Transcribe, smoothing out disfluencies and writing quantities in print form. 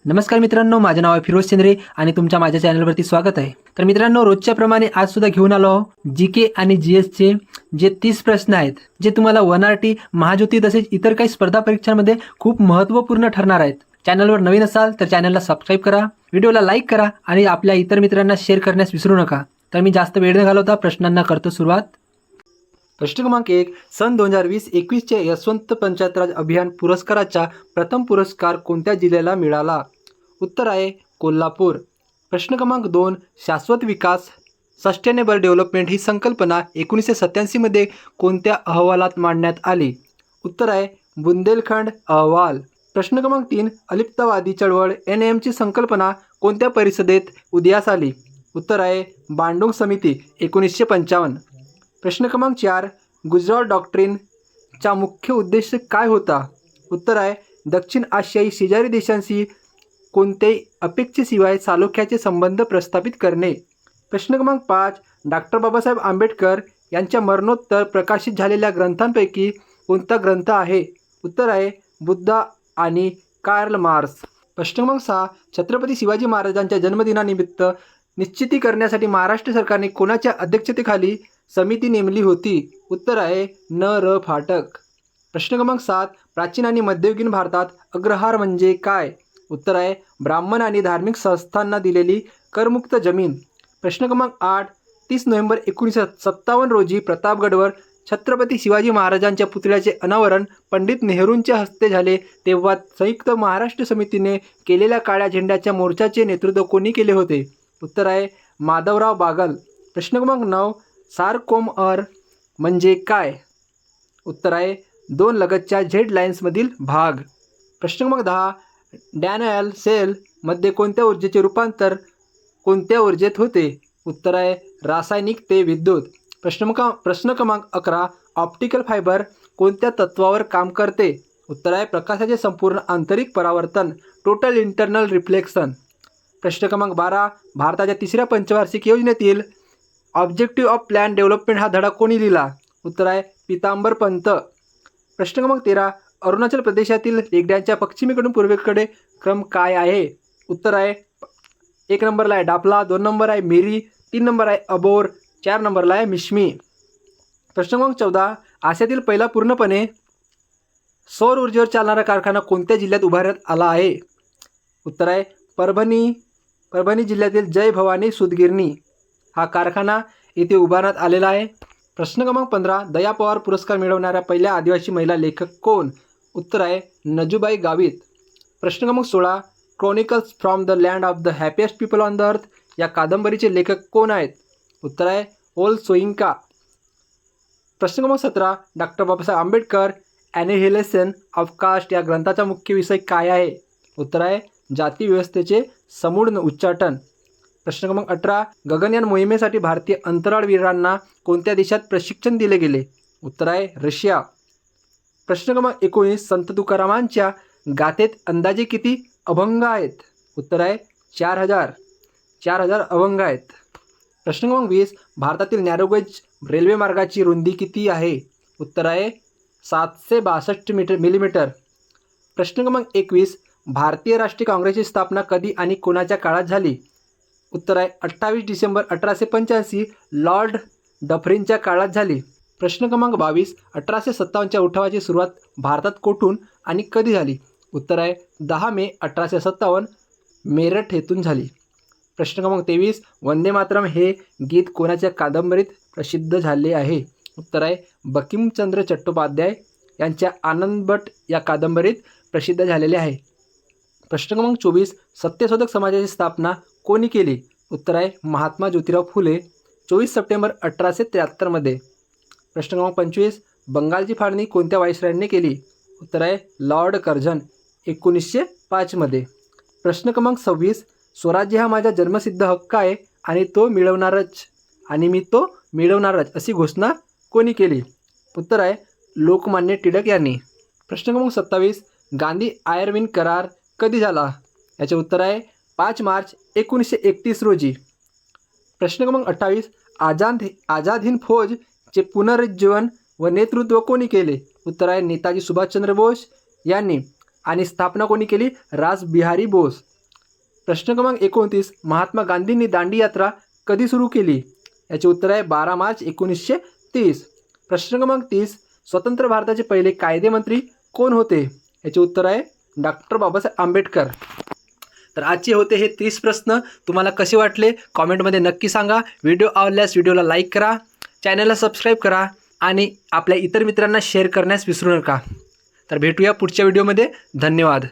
नमस्कार मित्रांनो, माझे नाव आहे फिरोज चंद्रे आणि तुमच्या माझ्या चॅनलवरती स्वागत आहे. तर मित्रांनो, रोजच्या प्रमाणे आज सुद्धा घेऊन आलो जीके आणि जीएसचे जे 30 प्रश्न आहेत, जे तुम्हाला वनआरटी, महाज्योती तसेच इतर काही स्पर्धा परीक्षांमध्ये खूप महत्त्वपूर्ण ठरणार आहेत. चॅनलवर नवीन असाल तर चॅनलला सबस्क्राईब करा, व्हिडिओला लाईक करा आणि आपल्या इतर मित्रांना शेअर करण्यास विसरू नका. तर मी जास्त वेळ न घालवता प्रश्नांना करतो सुरुवात. प्रश्न क्रमांक 1. सन 2020-21च्या यशवंत पंचायत राज अभियान पुरस्काराचा प्रथम पुरस्कार कोणत्या जिल्ह्याला मिळाला? उत्तर आहे कोल्हापूर. प्रश्न क्रमांक 2. शाश्वत विकास सस्टेनेबल डेव्हलपमेंट ही संकल्पना 1987 मध्ये कोणत्या अहवालात मांडण्यात आली? उत्तर आहे बुंदेलखंड अहवाल. प्रश्न क्रमांक 3. अलिप्तवादी चळवळ NAMची संकल्पना कोणत्या परिषदेत उदयास आली? उत्तर आहे बांडुंग समिती 1955. प्रश्न क्रमांक 4. गुजरात डॉक्ट्रिनचा मुख्य उद्देश काय होता? उत्तर आहे दक्षिण आशियाई शेजारी देशांशी कोणत्याही अपेक्षेशिवाय सालोख्याचे संबंध प्रस्थापित करणे. प्रश्न क्रमांक 5. डॉक्टर बाबासाहेब आंबेडकर यांच्या मरणोत्तर प्रकाशित झालेल्या ग्रंथांपैकी कोणता ग्रंथ आहे? उत्तर आहे बुद्धा आणि कार्ल मार्क्स. प्रश्न क्रमांक 6. छत्रपती शिवाजी महाराजांच्या जन्मदिनानिमित्त निश्चिती करण्यासाठी महाराष्ट्र सरकारने कोणाच्या अध्यक्षतेखाली समिती नेमली होती? उत्तर आहे न.र. फाटक. प्रश्न क्रमांक 7. प्राचीन आणि मध्ययुगीन भारतात अग्रहार म्हणजे काय? उत्तर आहे ब्राह्मण आणि धार्मिक संस्थांना दिलेली करमुक्त जमीन. प्रश्न क्रमांक 8. 30 नोव्हेंबर 1957 रोजी प्रतापगडवर छत्रपती शिवाजी महाराजांच्या पुतळ्याचे अनावरण पंडित नेहरूंच्या हस्ते झाले तेव्हा संयुक्त महाराष्ट्र समितीने केलेल्या काळ्या झेंड्याच्या मोर्चाचे नेतृत्व कोणी केले होते? उत्तर आहे माधवराव बागल. प्रश्न क्रमांक 9. सारकोमअर म्हणजे काय? उत्तर आहे दोन लगतच्या झेड लाईन्समधील भाग. प्रश्न क्रमांक 10. डॅनियल सेलमध्ये कोणत्या ऊर्जेचे रूपांतर कोणत्या ऊर्जेत होते? उत्तर आहे रासायनिक ते विद्युत. प्रश्न क्रमांक 11. ऑप्टिकल फायबर कोणत्या तत्वावर काम करते? उत्तर आहे प्रकाशाचे संपूर्ण आंतरिक परावर्तन टोटल इंटरनल रिफ्लेक्शन. प्रश्न क्रमांक 12. भारताच्या तिसऱ्या पंचवार्षिक योजनेतील ऑब्जेक्टिव्ह ऑफ प्लॅन डेव्हलपमेंट हा धडा कोणी लिहिला? उत्तर आहे पितांबर पंत. प्रश्न क्रमांक 13. अरुणाचल प्रदेशातील टेकड्यांच्या पश्चिमेकडून पूर्वेकडे क्रम काय आहे? उत्तर आहे 1 नंबरला आहे डापला, 2 नंबर आहे मिरी, 3 नंबर आहे अबोर, 4 नंबरला आहे मिश्मी. प्रश्न क्रमांक 14. आशियातील पहिला पूर्णपणे सौर ऊर्जेवर चालणारा कारखाना कोणत्या जिल्ह्यात उभारण्यात आला आहे? उत्तर आहे परभणी जिल्ह्यातील जय भवानी सूतगिरणी हा कारखाना येथे उभारण्यात आलेला आहे. प्रश्न क्रमांक 15. दया पवार पुरस्कार मिळवणाऱ्या पहिल्या आदिवासी महिला लेखक कोण? उत्तर आहे नजूबाई गावित. प्रश्न क्रमांक 16. Chronicles from the land of the happiest people on the earth या कादंबरीचे लेखक कोण आहेत? उत्तर आहे ओल सोयिंका. प्रश्न क्रमांक 17. Doctor Babasaheb Ambedkar annihilation of caste या ग्रंथाचा मुख्य विषय काय आहे? उत्तर आहे जाती व्यवस्थेचे समूळ उच्चाटन. प्रश्न क्रमांक 18. गगनयान मोहिमेसाठी भारतीय अंतराळवीरांना कोणत्या देशात प्रशिक्षण दिले गेले? उत्तर आहे रशिया. प्रश्न क्रमांक 19. संत तुकारामांच्या गाथेत अंदाजे किती अभंग आहेत? उत्तर आहे 4000 अभंग आहेत. प्रश्न क्रमांक 20. भारतातील नॅरोगेज रेल्वे मार्गाची रुंदी किती आहे? उत्तर आहे 762 मिलीमीटर. प्रश्न क्रमांक 21. भारतीय राष्ट्रीय काँग्रेसची स्थापना कधी आणि कोणाच्या काळात झाली? उत्तर आहे 28 डिसेंबर 1885 लॉर्ड डफरिनच्या काळात झाली. प्रश्न क्रमांक 22. 1857च्या उठावाची सुरुवात भारतात कोठून आणि कधी झाली? उत्तर आहे 10 मे 1857 मेरठ येथून झाली. प्रश्न क्रमांक 23. वंदे मातरम हे गीत कोणाच्या कादंबरीत प्रसिद्ध झाले आहे? उत्तर आहे बंकिमचंद्र चट्टोपाध्याय यांच्या आनंदभट या कादंबरीत प्रसिद्ध झालेले आहे. प्रश्न क्रमांक 24. सत्यशोधक समाजाची स्थापना कोणी केली? उत्तर आहे महात्मा ज्योतिराव फुले 24 सप्टेंबर 1873 मध्ये. प्रश्न क्रमांक 25. बंगालची फाळणी कोणत्या व्हाईसरॉयने केली? उत्तर आहे लॉर्ड कर्झन 1905 मध्ये. प्रश्न क्रमांक 26. स्वराज्य हा माझा जन्मसिद्ध हक्क आहे आणि मी तो मिळवणारच अशी घोषणा कोणी केली? उत्तर आहे लोकमान्य टिळक यांनी. प्रश्न क्रमांक 27. गांधी आयर्विन करार कधी झाला? याचे उत्तर आहे 5 मार्च 1931 रोजी. प्रश्न क्रमांक 28. आझाद हिंद फौजचे पुनरुज्जीवन व नेतृत्व कोणी केले? उत्तर आहे नेताजी सुभाषचंद्र बोस यांनी. आणि स्थापना कोणी केली? रासबिहारी बोस. प्रश्न क्रमांक 29, महात्मा गांधींनी दांडी यात्रा कधी सुरू केली? याचे उत्तर आहे 12 मार्च 1930. प्रश्न क्रमांक 30, स्वतंत्र भारताचे पहिले कायदेमंत्री कोण होते? याचे उत्तर आहे डॉक्टर बाबासाहेब आंबेडकर. तर आजचे होते हे 30 प्रश्न. तुम्हाला कसे वाटले कॉमेंटमध्ये नक्की सांगा. व्हिडिओ आवडल्यास व्हिडिओला लाईक करा, चॅनलला सबस्क्राईब करा आणि आपल्या इतर मित्रांना शेअर करण्यास विसरू नका. तर भेटूया पुढच्या व्हिडिओमध्ये. धन्यवाद.